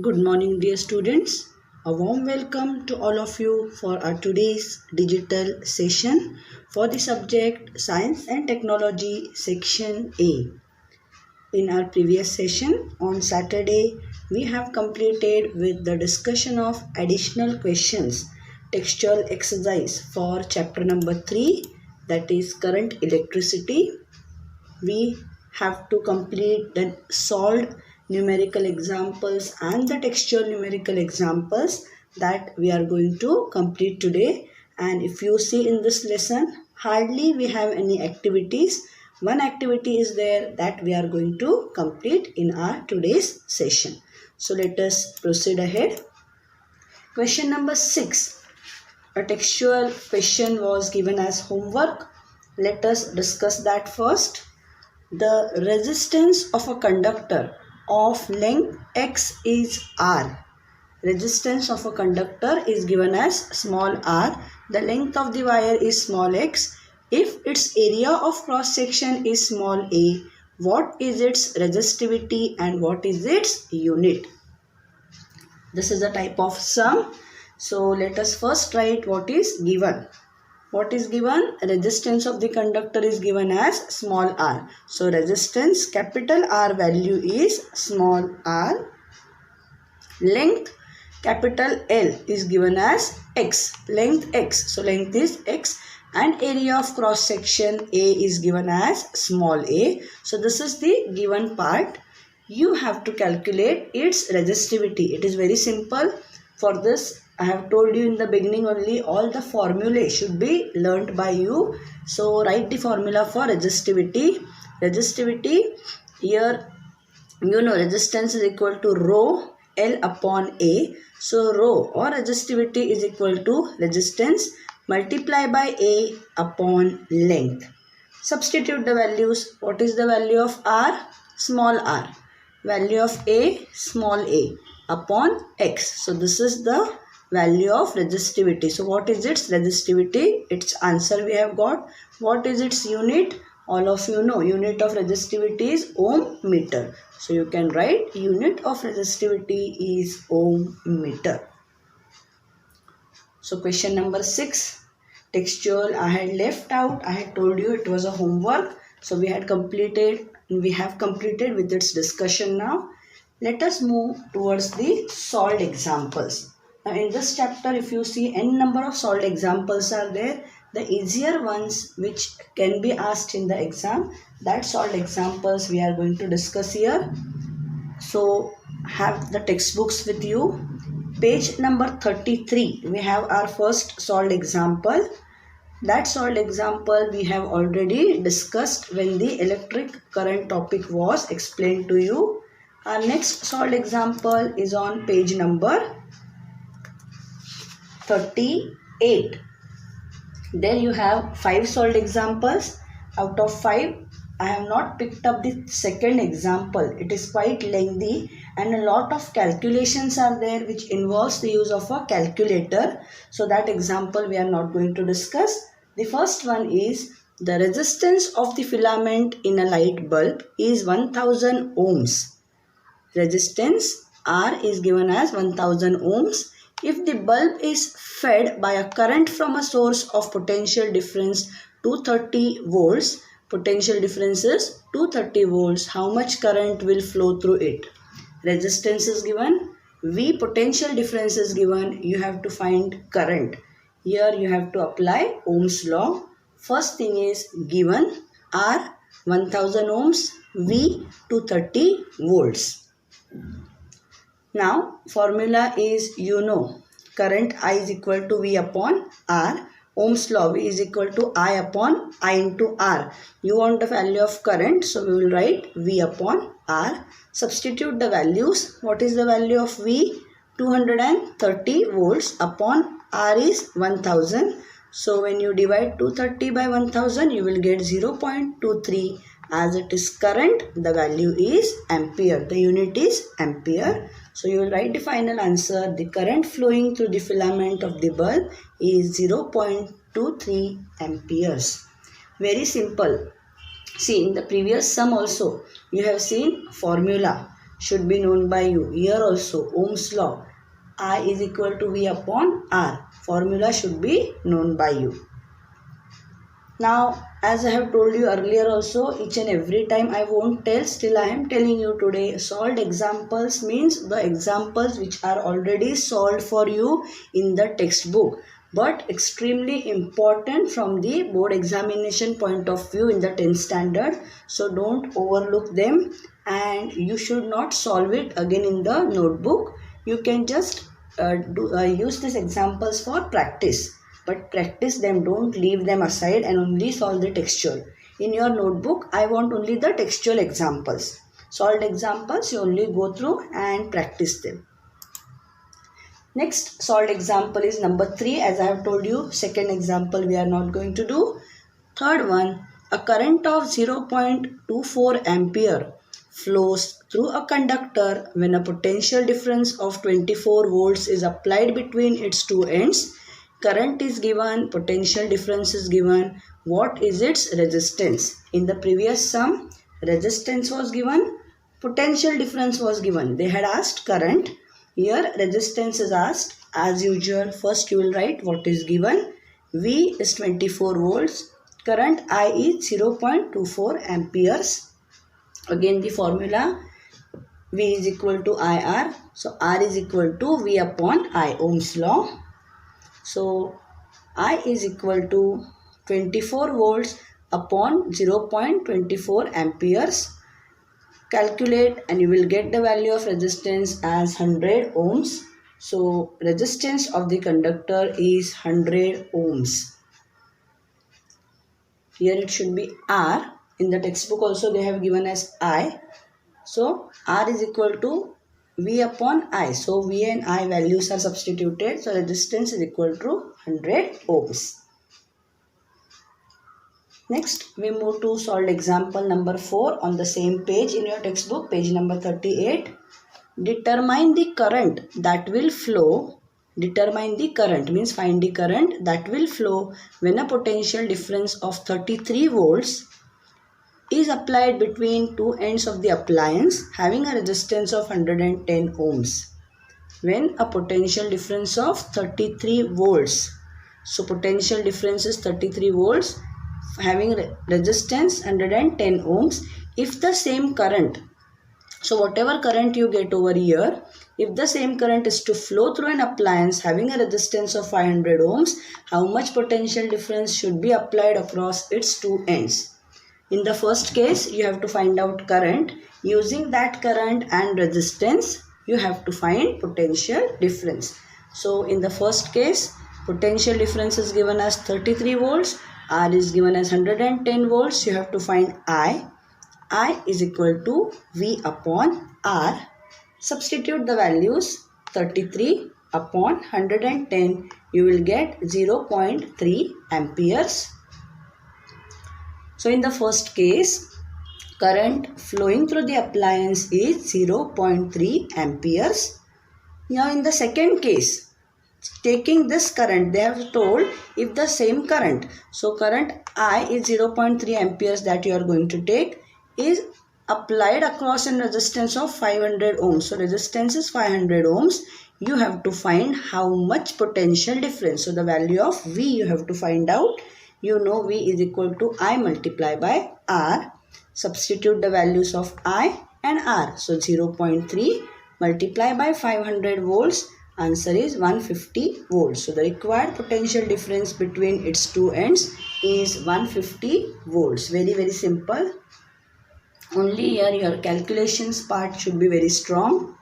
Good morning, dear students. A warm welcome to all of you for our today's digital session for the subject Science and Technology Section A. In our previous session on Saturday, we have completed with the discussion of additional questions, textual exercise for chapter number 3, that is current electricity. We have to complete the solved numerical examples and the textual numerical examples that we are going to complete today. And if you see in this lesson, hardly we have any activities. One activity is there that we are going to complete in our today's session. So let us proceed ahead. Question number 6. A textual question was given as homework. Let us discuss that first. The resistance of a conductor of length x is r. Resistance of a conductor is given as small r. The length of the wire is small x. If its area of cross section is small a, what is its resistivity and what is its unit? This is a type of sum. So let us first write what is given. What is given? Resistance of the conductor is given as small r. So resistance capital R value is small r. Length capital L is given as x. Length x. So length is x. And area of cross section A is given as small a. So this is the given part. You have to calculate its resistivity. It is very simple. For this, I have told you in the beginning only, all the formulae should be learnt by you. So write the formula for resistivity. Resistivity, here you know resistance is equal to rho L upon A. So rho or resistivity is equal to resistance multiplied by A upon length. Substitute the values. What is the value of R? Small r. Value of A, small a upon x. So this is the value of resistivity. So what is its resistivity? Its answer we have got. What is its unit? All of you know unit of resistivity is ohm meter. So you can write unit of resistivity is ohm meter. So question number 6. Textual I had left out. I had told you it was a homework. So we have completed with its discussion now. Let us move towards the solved examples. Now in this chapter, if you see n number of solved examples are there, the easier ones which can be asked in the exam, that solved examples we are going to discuss here. So have the textbooks with you. Page number 33, we have our first solved example. That solved example we have already discussed when the electric current topic was explained to you. Our next solved example is on page number 38. There you have 5 solved examples. Out of 5, I have not picked up the second example. It is quite lengthy and a lot of calculations are there which involves the use of a calculator. So that example we are not going to discuss. The first one is the resistance of the filament in a light bulb is 1000 ohms. Resistance R is given as 1000 ohms. If the bulb is fed by a current from a source of potential difference 230 volts, potential difference is 230 volts, how much current will flow through it? Resistance is given, V potential difference is given, you have to find current. Here you have to apply Ohm's law. First thing is given, R 1000 ohms, V 230 volts. Now formula is current I is equal to V upon R. Ohm's law, V is equal to I upon I into R. You want the value of current, so we will write V upon R. Substitute the values. What is the value of V? 230 volts upon R is 1000. So when you divide 230 by 1000, you will get 0.23. As it is current, the value is ampere. The unit is ampere. So you will write the final answer. The current flowing through the filament of the bulb is 0.23 amperes. Very simple. See, in the previous sum also, you have seen formula. should be known by you. Here also Ohm's law, I is equal to V upon R, formula should be known by you. Now, as I have told you earlier also, each and every time I won't tell, still I am telling you today. Solved examples means the examples which are already solved for you in the textbook, but extremely important from the board examination point of view in the 10th standard. So don't overlook them, and you should not solve it again in the notebook. You can just use these examples for practice. But practice them, don't leave them aside and only solve the textual. In your notebook, I want only the textual examples. Solved examples, you only go through and practice them. Next solved example is number 3. As I have told you, second example we are not going to do. Third one, a current of 0.24 ampere flows through a conductor when a potential difference of 24 volts is applied between its two ends. Current is given, potential difference is given. What is its resistance? In the previous sum, resistance was given, potential difference was given. They had asked current. Here resistance is asked. As usual, first you will write what is given. V is 24 volts. Current I is 0.24 amperes. Again the formula, V is equal to IR. So R is equal to V upon I, Ohm's law. So I is equal to 24 volts upon 0.24 amperes. Calculate and you will get the value of resistance as 100 ohms. So resistance of the conductor is 100 ohms. Here it should be R. In the textbook also they have given as I. So R is equal to V upon I. So V and I values are substituted. So resistance is equal to 100 ohms. Next we move to solved example number 4 on the same page in your textbook, page number 38. Determine the current that will flow. Determine the current means find the current that will flow when a potential difference of 33 volts is applied between two ends of the appliance having a resistance of 110 ohms. When a potential difference of 33 volts. So potential difference is 33 volts having resistance 110 ohms. If the same current, so whatever current you get over here, if the same current is to flow through an appliance having a resistance of 500 ohms, how much potential difference should be applied across its two ends? In the first case, you have to find out current. Using that current and resistance, you have to find potential difference. So in the first case, potential difference is given as 33 volts. R is given as 110 volts. You have to find I. I is equal to V upon R. Substitute the values 33 upon 110. You will get 0.3 amperes. So in the first case, current flowing through the appliance is 0.3 amperes. Now in the second case, taking this current, they have told if the same current, so current I is 0.3 amperes that you are going to take, is applied across a resistance of 500 ohms. So resistance is 500 ohms. You have to find how much potential difference. So the value of V you have to find out. You know V is equal to I multiply by R. Substitute the values of I and R. So 0.3 multiply by 500 volts. Answer is 150 volts. So the required potential difference between its two ends is 150 volts. Very, very simple. Only here your calculations part should be very strong.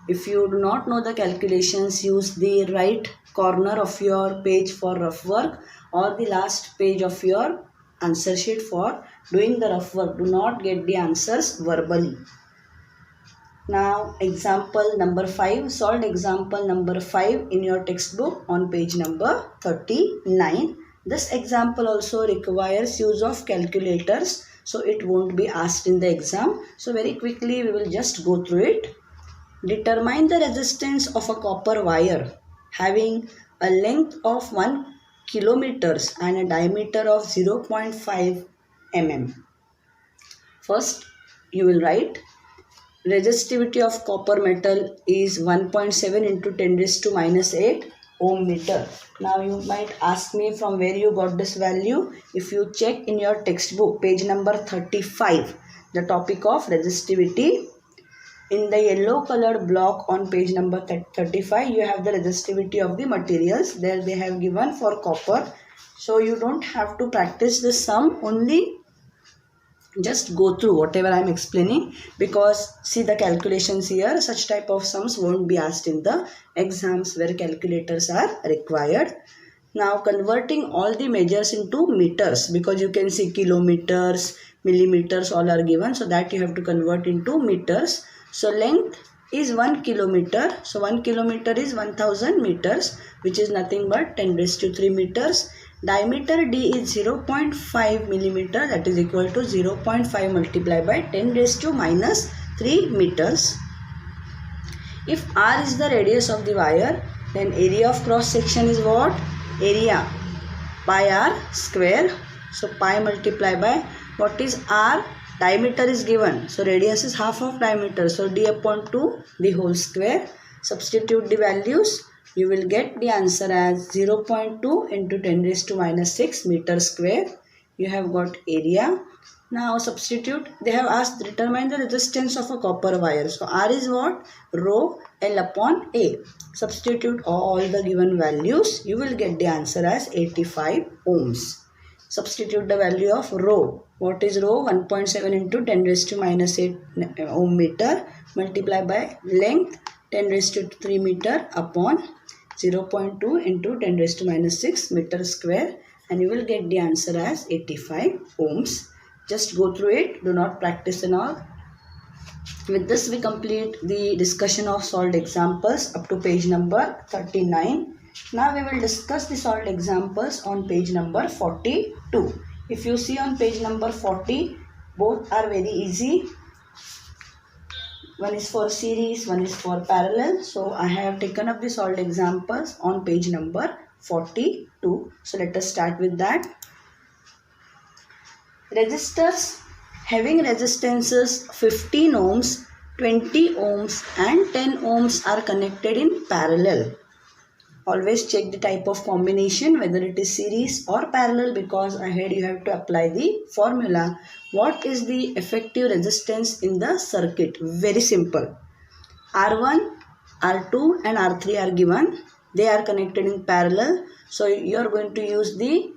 If you do not know the calculations, use the right corner of your page for rough work or the last page of your answer sheet for doing the rough work. Do not get the answers verbally. Now example number 5, solved example number 5 in your textbook on page number 39. This example also requires use of calculators, so it won't be asked in the exam. So very quickly we will just go through it. Determine the resistance of a copper wire having a length of 1 kilometers and a diameter of 0.5 mm. First you will write resistivity of copper metal is 1.7 into 10 raised to minus 8 ohm meter. Now you might ask me from where you got this value. If you check in your textbook, page number 35, the topic of resistivity, in the yellow colored block on page number 35, you have the resistivity of the materials. There they have given for copper. So you don't have to practice the sum, only just go through whatever I am explaining, because see the calculations here, such type of sums won't be asked in the exams where calculators are required. Now converting all the measures into meters, because you can see kilometers, millimeters all are given, so that you have to convert into meters. So length is 1 kilometer, so 1 kilometer is 1000 meters, which is nothing but 10 raised to 3 meters. Diameter D is 0.5 millimeter, that is equal to 0.5 multiplied by 10 raised to minus 3 meters. If R is the radius of the wire, then area of cross section is what? Area pi r square. So pi multiplied by what is R? Diameter is given, so radius is half of diameter, so d upon 2 the whole square. Substitute the values, you will get the answer as 0.2 into 10 raised to minus 6 meter square. You have got area. Now substitute, they have asked determine the resistance of a copper wire. So R is what? Rho L upon A. Substitute all the given values, you will get the answer as 85 ohms. Substitute the value of rho. What is rho? 1.7 into 10 raised to minus 8 ohm meter multiplied by length 10 raised to 3 meter upon 0.2 into 10 raised to minus 6 meter square, and you will get the answer as 85 ohms. Just go through it, do not practice and all. With this we complete the discussion of solved examples up to page number 39. Now we will discuss the solved examples on page number 42. If you see on page number 40, both are very easy. One is for series, one is for parallel. So I have taken up the solved examples on page number 42. So let us start with that. Resistors having resistances 15 ohms, 20 ohms and 10 ohms are connected in parallel. Always check the type of combination, whether it is series or parallel, because ahead you have to apply the formula. What is the effective resistance in the circuit? Very simple. R1, R2 and R3 are given. They are connected in parallel. So you are going to use the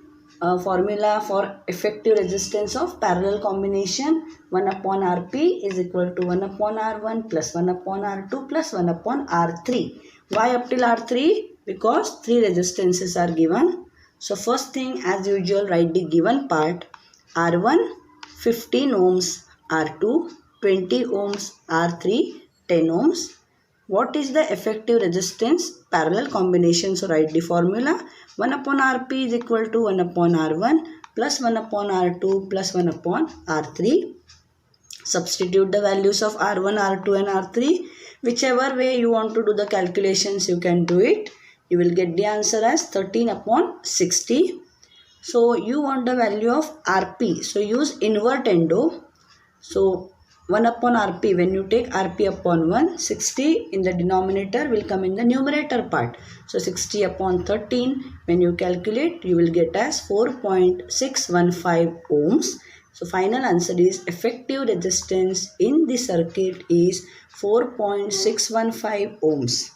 formula for effective resistance of parallel combination. 1 upon Rp is equal to 1 upon R1 plus 1 upon R2 plus 1 upon R3. Why up till R3? Because 3 resistances are given. So first thing, as usual, write the given part. R1 15 ohms, R2 20 ohms, R3 10 ohms. What is the effective resistance? Parallel combination. So write the formula. 1 upon Rp is equal to 1 upon R1 plus 1 upon R2 plus 1 upon R3. Substitute the values of R1, R2 and R3. Whichever way you want to do the calculations, you can do it. You will get the answer as 13 upon 60. So you want the value of Rp. So use invertendo. So 1 upon Rp, when you take Rp upon 1, 60 in the denominator will come in the numerator part. So 60 upon 13, when you calculate, you will get as 4.615 ohms. So final answer is effective resistance in the circuit is 4.615 ohms.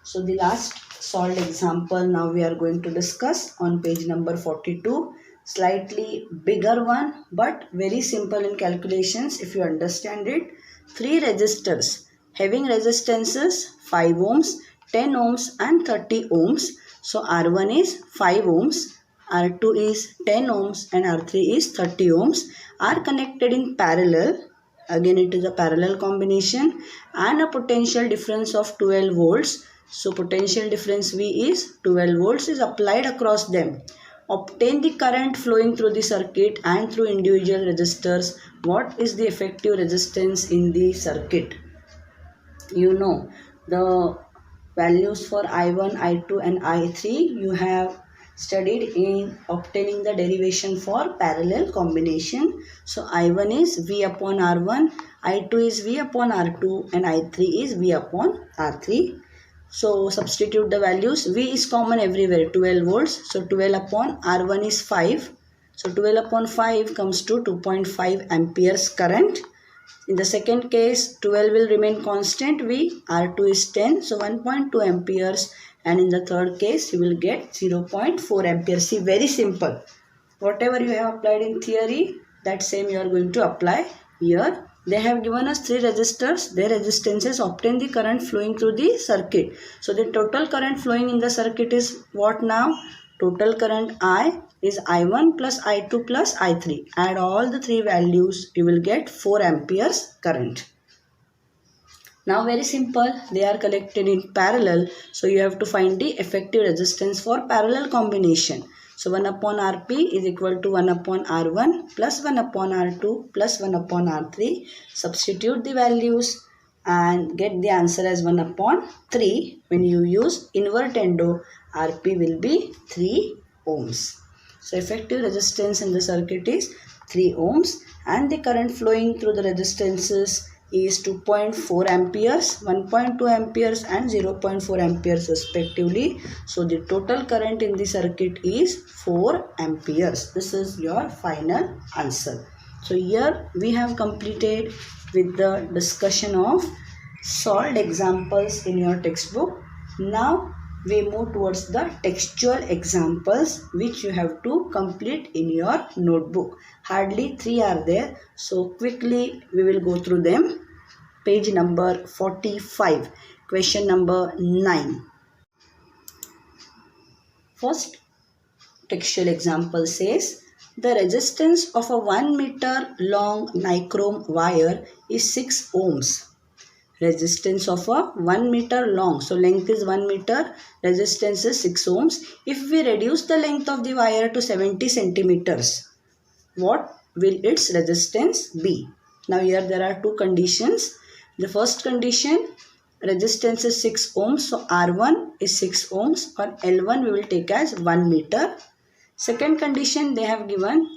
So the last solved example now we are going to discuss on page number 42. Slightly bigger one, but very simple in calculations if you understand it. 3 resistors having resistances 5 ohms, 10 ohms and 30 ohms. So R1 is 5 ohms, R2 is 10 ohms and R3 is 30 ohms are connected in parallel. Again it is a parallel combination and a potential difference of 12 volts. So potential difference V is 12 volts is applied across them. Obtain the current flowing through the circuit and through individual resistors. What is the effective resistance in the circuit? You know the values for I1, I2 and I3. You have studied in obtaining the derivation for parallel combination. So I1 is V upon R1, I2 is V upon R2 and I3 is V upon R3. So substitute the values. V is common everywhere, 12 volts. So 12 upon R1 is 5. So 12 upon 5 comes to 2.5 amperes current. In the second case, 12 will remain constant V, R2 is 10, so 1.2 amperes. And in the third case, you will get 0.4 amperes. See, very simple. Whatever you have applied in theory, that same you are going to apply here. They have given us 3 resistors. Their resistances obtain the current flowing through the circuit. So the total current flowing in the circuit is what now? Total current I is I1 plus I2 plus I3. Add all the 3 values, you will get 4 amperes current. Now very simple, they are collected in parallel. So you have to find the effective resistance for parallel combination. So 1 upon Rp is equal to 1 upon R1 plus 1 upon R2 plus 1 upon R3. Substitute the values and get the answer as 1 upon 3. When you use invertendo, Rp will be 3 ohms. So effective resistance in the circuit is 3 ohms and the current flowing through the resistances is 2.4 amperes, 1.2 amperes and 0.4 amperes respectively. So the total current in the circuit is 4 amperes. This is your final answer. So here we have completed with the discussion of solved examples in your textbook. Now we move towards the textual examples which you have to complete in your notebook. Hardly 3 are there. So quickly we will go through them. Page number 45. Question number 9. First textual example says, the resistance of a 1 meter long nichrome wire is 6 ohms. Resistance of a 1 meter long. So length is 1 meter, resistance is 6 ohms. If we reduce the length of the wire to 70 centimeters, what will its resistance be? Now here there are 2 conditions. The first condition, resistance is 6 ohms. So R1 is 6 ohms or L1 we will take as 1 meter. Second condition they have given,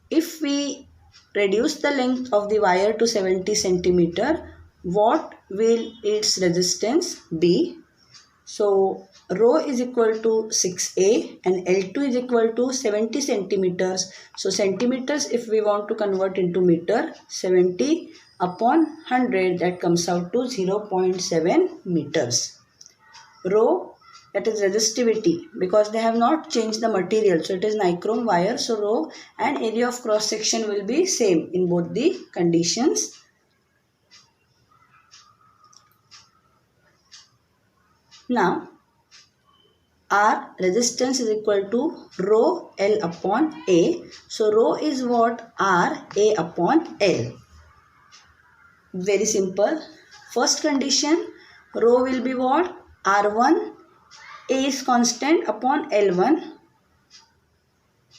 if we reduce the length of the wire to 70 centimeter, what will its resistance be? So rho is equal to 6A and L2 is equal to 70 centimeters. So centimeters if we want to convert into meter, 70 upon 100, that comes out to 0.7 meters. Rho, that is resistivity, because they have not changed the material. So it is nichrome wire. So rho and area of cross section will be same in both the conditions. Now R resistance is equal to rho L upon A. So rho is what? R A upon L. Very simple. First condition, rho will be what? R1, A is constant upon L1.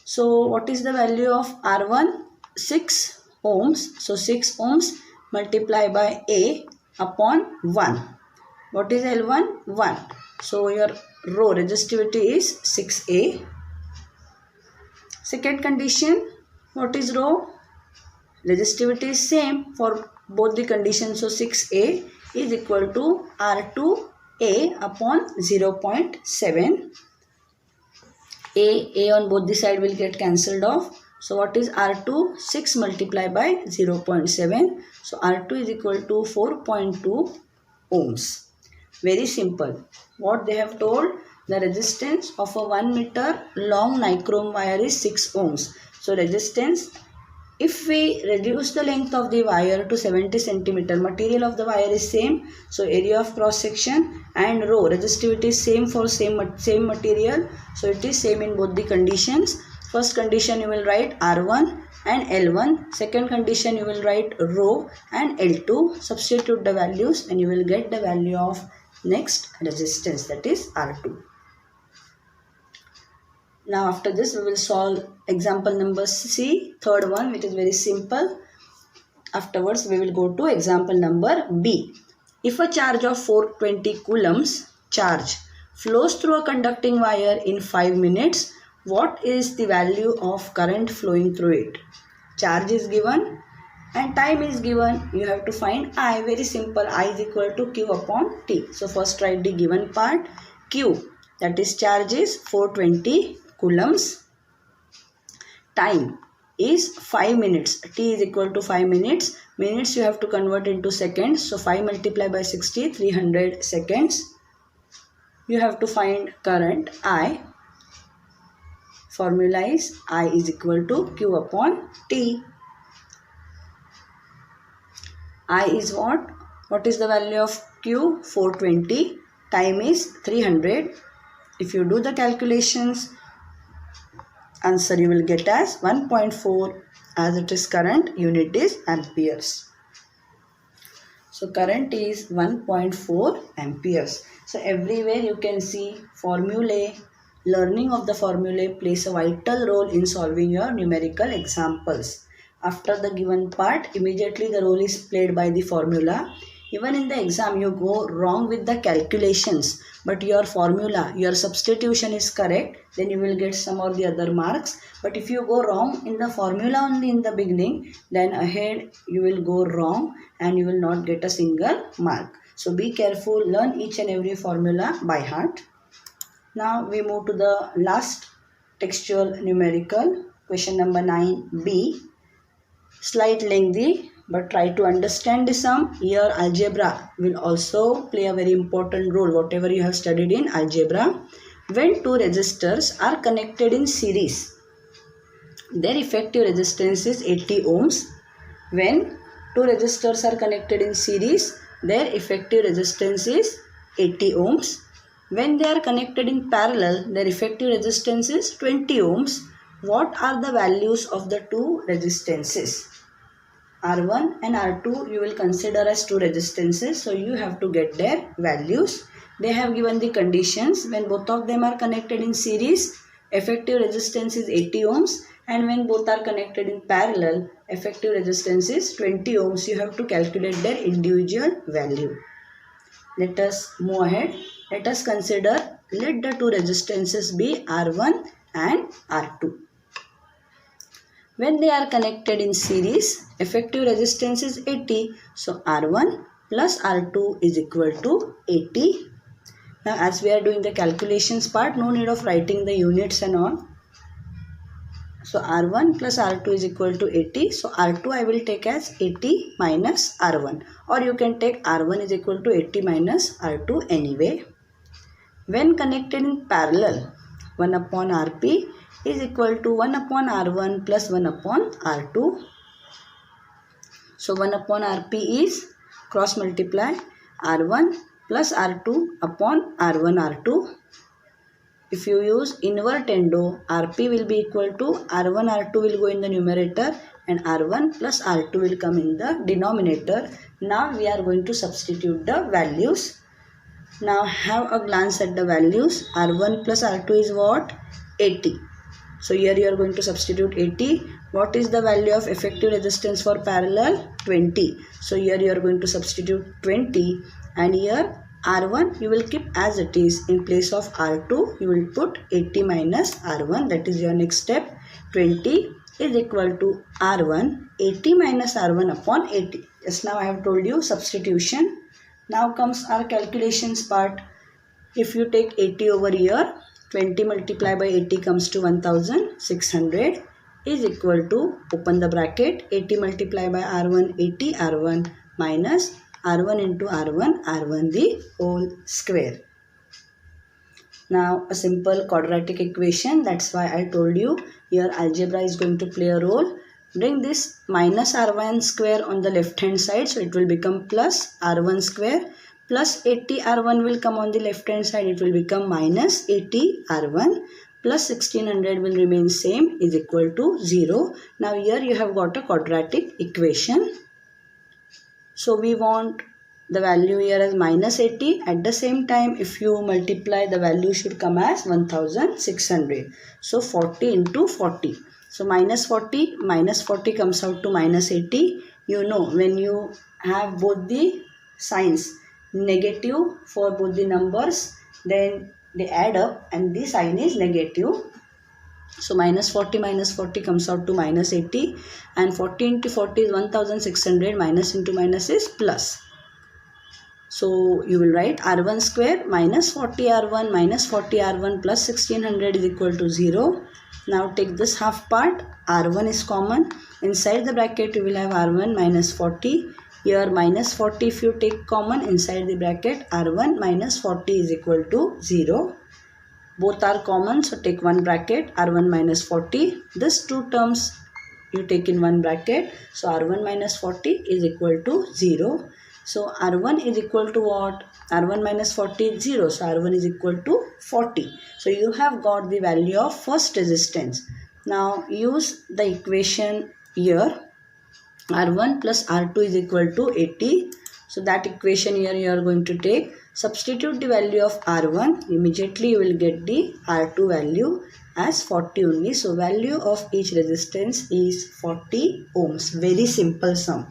So what is the value of R1? 6 ohms. So 6 ohms multiplied by A upon 1. What is L1? 1. So your rho resistivity is 6A. Second condition, what is rho? Resistivity is same for both the conditions. So 6A is equal to R2A upon 0.7. A on both the side will get cancelled off. So what is R2? 6 multiplied by 0.7. So R2 is equal to 4.2 ohms. Very simple. What they have told, the resistance of a 1 meter long nichrome wire is 6 ohms. So resistance, if we reduce the length of the wire to 70 centimeter, material of the wire is same. So area of cross section and rho resistivity is same for same material. So it is same in both the conditions. First condition you will write R1 and L1. Second condition you will write rho and L2. Substitute the values and you will get the value of next resistance, that is R2. Now after this we will solve example number C, third one, which is very simple. Afterwards we will go to example number B. If a charge of 420 coulombs charge flows through a conducting wire in 5 minutes, what is the value of current flowing through it? Charge is given and time is given. You have to find I. Very simple. I is equal to Q upon T. So first write the given part. Q, that is charge, is 420 coulombs. Time is 5 minutes. T is equal to 5 minutes. Minutes you have to convert into seconds. So 5 multiplied by 60, 300 seconds. You have to find current I. Formula is I is equal to Q upon T. I is what? What is the value of Q? 420. Time is 300. If you do the calculations, answer you will get as 1.4, as it is current, unit is amperes. So current is 1.4 amperes. So everywhere you can see formulae. Learning of the formulae plays a vital role in solving your numerical examples. After the given part, immediately the role is played by the formula. Even in the exam, you go wrong with the calculations, but your formula, your substitution is correct, then you will get some or the other marks. But if you go wrong in the formula only in the beginning, then ahead you will go wrong and you will not get a single mark. So be careful, learn each and every formula by heart. Now we move to the last textual numerical, question number 9b. Slight lengthy, but try to understand the sum. Here algebra will also play a very important role, whatever you have studied in algebra. When two resistors are connected in series, their effective resistance is 80 ohms. When two resistors are connected in series, their effective resistance is 80 ohms. When they are connected in parallel, their effective resistance is 20 ohms. What are the values of the two resistances? R1 and R2 you will consider as two resistances. So you have to get their values. They have given the conditions. When both of them are connected in series, effective resistance is 80 ohms. And when both are connected in parallel, effective resistance is 20 ohms. You have to calculate their individual value. Let us move ahead. Let us consider, let the two resistances be R1 and R2. When they are connected in series, effective resistance is 80. So R1 plus R2 is equal to 80. Now as we are doing the calculations part, no need of writing the units and all. So R1 plus R2 is equal to 80. So R2 I will take as 80 minus R1. Or you can take R1 is equal to 80 minus R2 anyway. When connected in parallel, 1 upon Rp is equal to 1 upon R1 plus 1 upon R2. So 1 upon Rp is cross multiply R1 plus R2 upon R1 R2. If you use invertendo, Rp will be equal to R1 R2 will go in the numerator and R1 plus R2 will come in the denominator. Now we are going to substitute the values. Now have a glance at the values. R1 plus R2 is what? 80. So here you are going to substitute 80. What is the value of effective resistance for parallel? 20. So here you are going to substitute 20 and here R1 you will keep as it is. In place of R2 you will put 80 minus R1. That is your next step. 20 is equal to R1. 80 minus R1 upon 80. Just now I have told you substitution. Now comes our calculations part. If you take 80 over here, 20 multiplied by 80 comes to 1600 is equal to, open the bracket, 80 multiplied by R1, 80 R1 minus R1 into R1, R1 the whole square. Now a simple quadratic equation, that's why I told you here algebra is going to play a role. Bring this minus R1 square on the left hand side, so it will become plus R1 square. Plus 80 R1 will come on the left hand side, it will become minus 80 R1 plus 1600 will remain same is equal to 0. Now here you have got a quadratic equation. So we want the value here as minus 80. At the same time, if you multiply, the value should come as 1600. So 40 into 40. So minus 40 comes out to minus 80. You know, when you have both the signs negative for both the numbers, then they add up and the sign is negative. So minus 40 comes out to minus 80, and 40 into 40 is 1600, minus into minus is plus. So you will write R1 square minus 40R1 minus 40R1 plus 1600 is equal to 0. Now take this half part, R1 is common. Inside the bracket you will have R1 minus 40. Here minus 40 if you take common, inside the bracket R1 minus 40 is equal to 0. Both are common, so take one bracket, R1 minus 40. This two terms you take in one bracket, so R1 minus 40 is equal to 0. So R1 is equal to what? R1 minus 40 is 0, so R1 is equal to 40. So you have got the value of first resistance. Now use the equation here. R1 plus R2 is equal to 80. So that equation here you are going to take. Substitute the value of R1. Immediately you will get the R2 value as 40 only. So value of each resistance is 40 ohms. Very simple sum.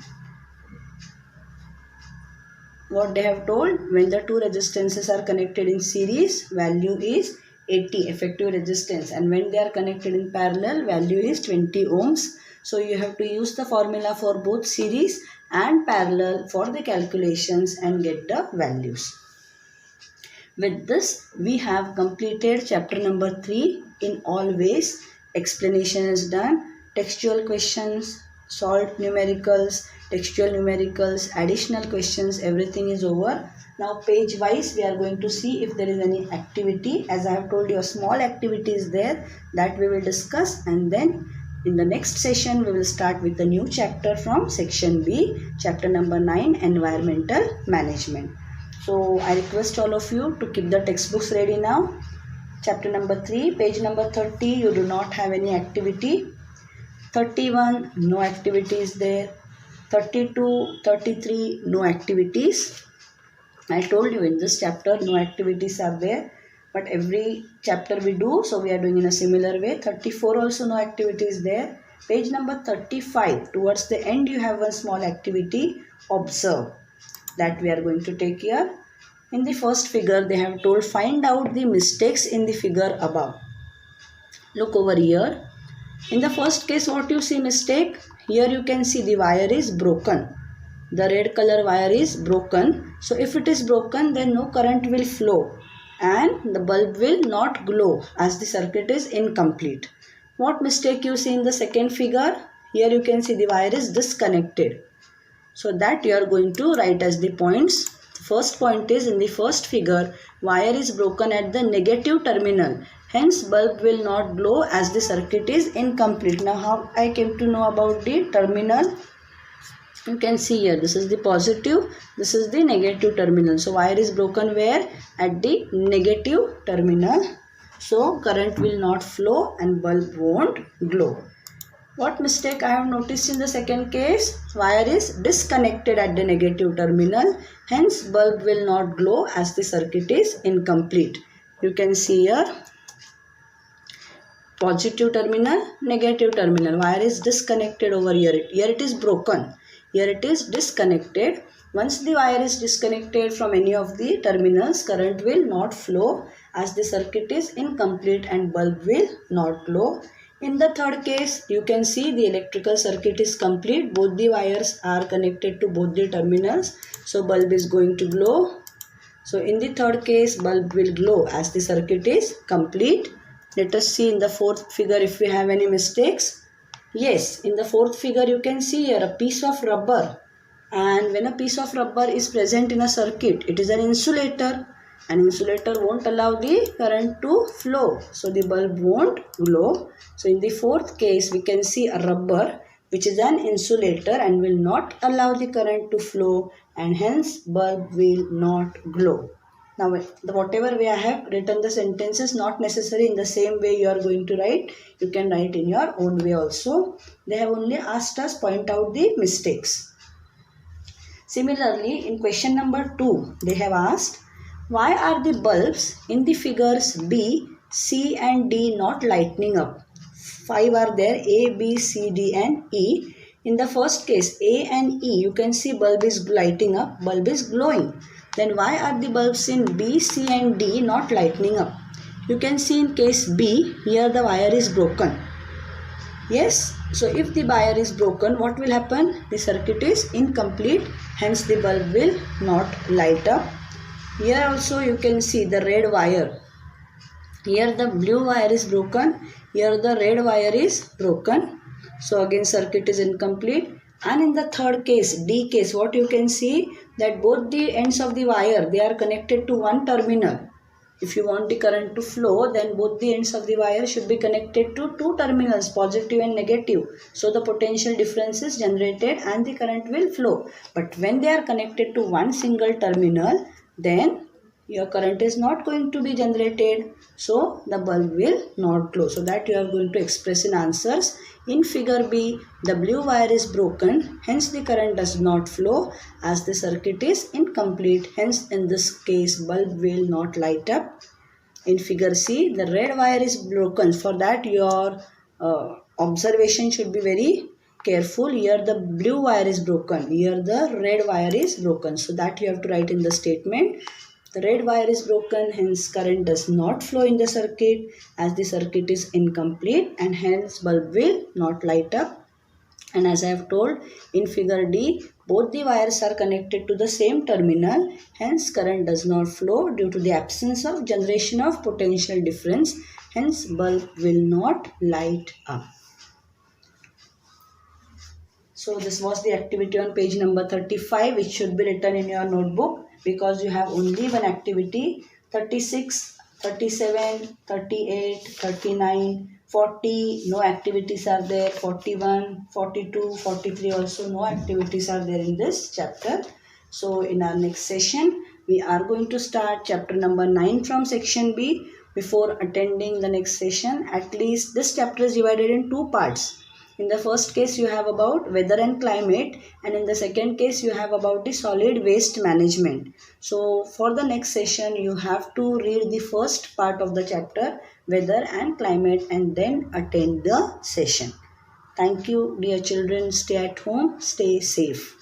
What they have told, when the two resistances are connected in series, value is 80 effective resistance, and when they are connected in parallel, value is 20 ohms. So you have to use the formula for both series and parallel for the calculations and get the values. With this, we have completed chapter number 3 in all ways. Explanation is done, textual questions, solved numericals, textual numericals, additional questions, everything is over. Now page wise we are going to see if there is any activity. As I have told you, a small activity is there that we will discuss, and then in the next session we will start with a new chapter from section B, chapter number 9, environmental management. So I request all of you to keep the textbooks ready now. Chapter number 3, page number 30, you do not have any activity. 31, no activity is there. 32, 33, no activities. I told you in this chapter no activities are there, but every chapter we do, so we are doing in a similar way. 34 also no activities there. Page number 35, towards the end you have one small activity, observe, that we are going to take here. In the first figure they have told find out the mistakes in the figure above. Look over here. In the first case, what you see mistake? Here you can see the wire is broken. The red color wire is broken. So if it is broken, then no current will flow and the bulb will not glow as the circuit is incomplete. What mistake you see in the second figure? Here you can see the wire is disconnected. So that you are going to write as the points. The first point is, in the first figure, wire is broken at the negative terminal. Hence bulb will not glow as the circuit is incomplete. Now how I came to know about the terminal? You can see here, this is the positive, this is the negative terminal. So wire is broken where? At the negative terminal. So current will not flow and bulb won't glow. What mistake I have noticed in the second case? Wire is disconnected at the negative terminal. Hence bulb will not glow as the circuit is incomplete. You can see here, positive terminal, negative terminal. Wire is disconnected over here. Here it is broken. Here it is disconnected. Once the wire is disconnected from any of the terminals, current will not flow as the circuit is incomplete and bulb will not glow. In the third case, you can see the electrical circuit is complete. Both the wires are connected to both the terminals. So bulb is going to glow. So in the third case, bulb will glow as the circuit is complete. Let us see in the fourth figure if we have any mistakes. Yes, in the fourth figure you can see here a piece of rubber. And when a piece of rubber is present in a circuit, it is an insulator. An insulator won't allow the current to flow. So the bulb won't glow. So in the fourth case, we can see a rubber which is an insulator and will not allow the current to flow, and hence bulb will not glow. Now whatever way I have written the sentences, not necessary in the same way you are going to write. You can write in your own way also. They have only asked us point out the mistakes. Similarly, in question number 2, they have asked, why are the bulbs in the figures B, C and D not lighting up? 5 are there, A, B, C, D and E. In the first case, A and E, you can see bulb is lighting up, bulb is glowing. then why are the bulbs in B, C and D not lighting up? You can see in case B, here the wire is broken. Yes, so if the wire is broken, what will happen? The circuit is incomplete, hence the bulb will not light up. Here also you can see the red wire. Here the blue wire is broken, here the red wire is broken. So again circuit is incomplete. And in the third case, D case, what you can see that both the ends of the wire, they are connected to one terminal. If you want the current to flow, then both the ends of the wire should be connected to two terminals, positive and negative. So the potential difference is generated and the current will flow. But when they are connected to one single terminal, then your current is not going to be generated. So the bulb will not glow. So that you are going to express in answers. In figure B, the blue wire is broken, hence the current does not flow as the circuit is incomplete. Hence in this case bulb will not light up. In figure C, the red wire is broken. For that your observation should be very careful. Here the blue wire is broken, here the red wire is broken. So that you have to write in the statement. The red wire is broken, hence current does not flow in the circuit as the circuit is incomplete and hence bulb will not light up. And as I have told, in figure D, both the wires are connected to the same terminal, hence current does not flow due to the absence of generation of potential difference, hence bulb will not light up. So this was the activity on page number 35, which should be written in your notebook because you have only one activity. 36, 37, 38, 39, 40, no activities are there. 41, 42, 43 also no activities are there in this chapter. So in our next session, we are going to start chapter number 9 from section B. Before attending the next session, at least this chapter is divided in two parts. In the first case, you have about weather and climate, and in the second case, you have about the solid waste management. So, for the next session, you have to read the first part of the chapter, weather and climate, and then attend the session. Thank you, dear children. Stay at home, stay safe.